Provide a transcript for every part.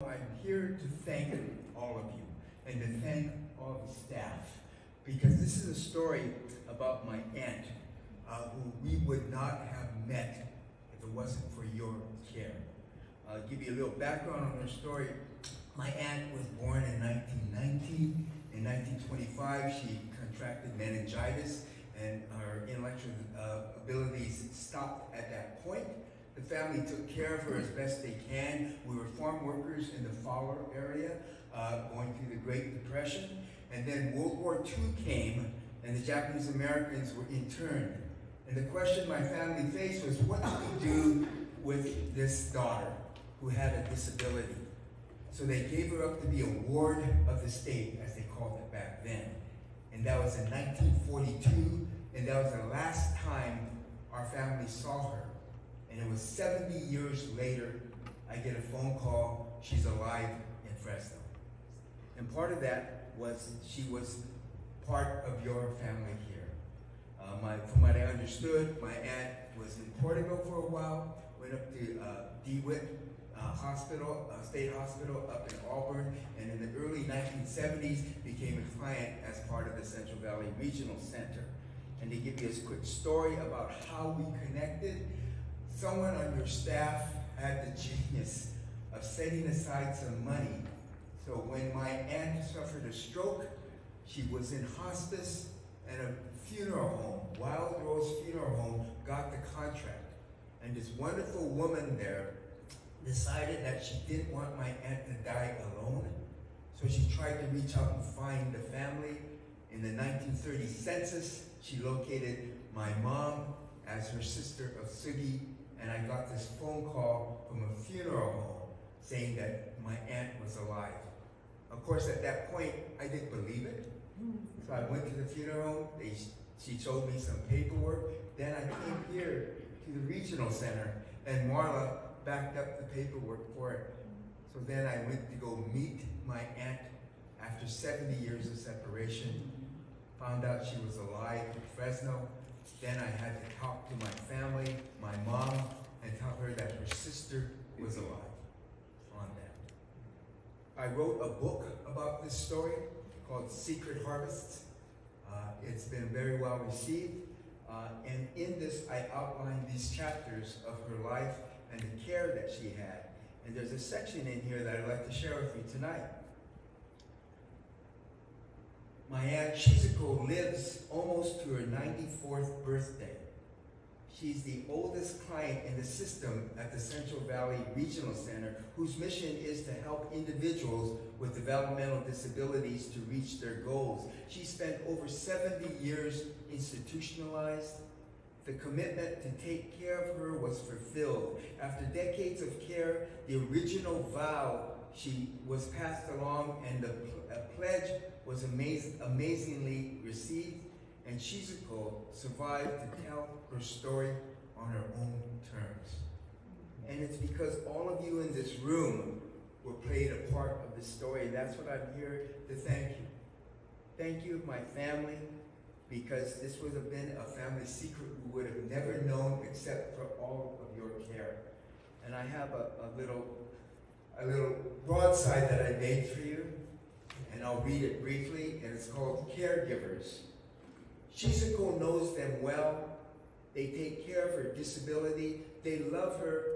I'm here to thank all of you and to thank all the staff, because this is a story about my aunt who we would not have met if it wasn't for your care. I'll give you a little background on her story. My aunt was born in 1990. In 1925, she contracted meningitis and her intellectual abilities stopped at that point. The family took care of her as best they can. We were farm workers in the Fowler area, going through the Great Depression. And then World War II came, and the Japanese Americans were interned. And the question my family faced was, what do we do with this daughter who had a disability? So they gave her up to be a ward of the state, as they called it back then. And that was in 1942, and that was the last time our family saw her. And it was 70 years later, I get a phone call, she's alive in Fresno. And part of that was she was part of your family here. From what I understood, my aunt was in Portugal for a while, went up to DeWitt Hospital, State Hospital up in Auburn, and in the early 1970s became a client as part of the Central Valley Regional Center. And to give you a quick story about how we connected, someone on your staff had the genius of setting aside some money. So when my aunt suffered a stroke, she was in hospice, and a funeral home, Wild Rose Funeral Home, got the contract. And this wonderful woman there decided that she didn't want my aunt to die alone. So she tried to reach out and find the family. In the 1930 census, she located my mom as her sister of Sugi, and I got this phone call from a funeral home saying that my aunt was alive. Of course, at that point, I didn't believe it. So I went to the funeral home. She showed me some paperwork. Then I came here to the regional center, and Marla backed up the paperwork for it. So then I went to go meet my aunt after 70 years of separation. Found out she was alive in Fresno. Then I had to talk to my family, my mom, and tell her that her sister was alive on that. I wrote a book about this story called Secret Harvests. It's been very well received. And in this, I outlined these chapters of her life and the care that she had. And there's a section in here that I'd like to share with you tonight. My Aunt Shizuko lives almost to her 94th birthday. She's the oldest client in the system at the Central Valley Regional Center, whose mission is to help individuals with developmental disabilities to reach their goals. She spent over 70 years institutionalized. The commitment to take care of her was fulfilled. After decades of care, the original vow she was passed along, and the pledge was amazingly received, and Shizuko survived to tell her story on her own terms. And it's because all of you in this room were played a part of this story, and that's what I'm here to thank you. Thank you, my family, because this would have been a family secret we would have never known except for all of your care. And I have a little broadside that I made for you, and I'll read it briefly, and it's called Caregivers. Shizuko knows them well. They take care of her disability. They love her,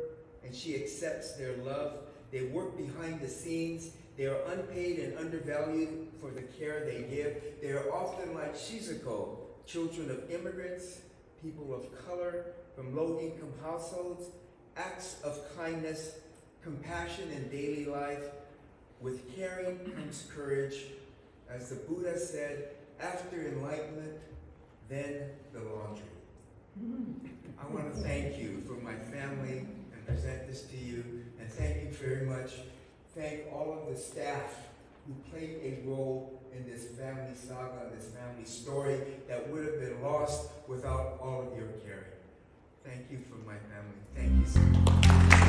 and she accepts their love. They work behind the scenes. They are unpaid and undervalued for the care they give. They are often like Shizuko, children of immigrants, people of color, from low-income households, acts of kindness, compassion in daily life. With caring comes courage. As the Buddha said, after enlightenment, then the laundry. I want to thank you for my family and present this to you, and thank you very much. Thank all of the staff who played a role in this family saga, this family story that would have been lost without all of your caring. Thank you for my family. Thank you so much.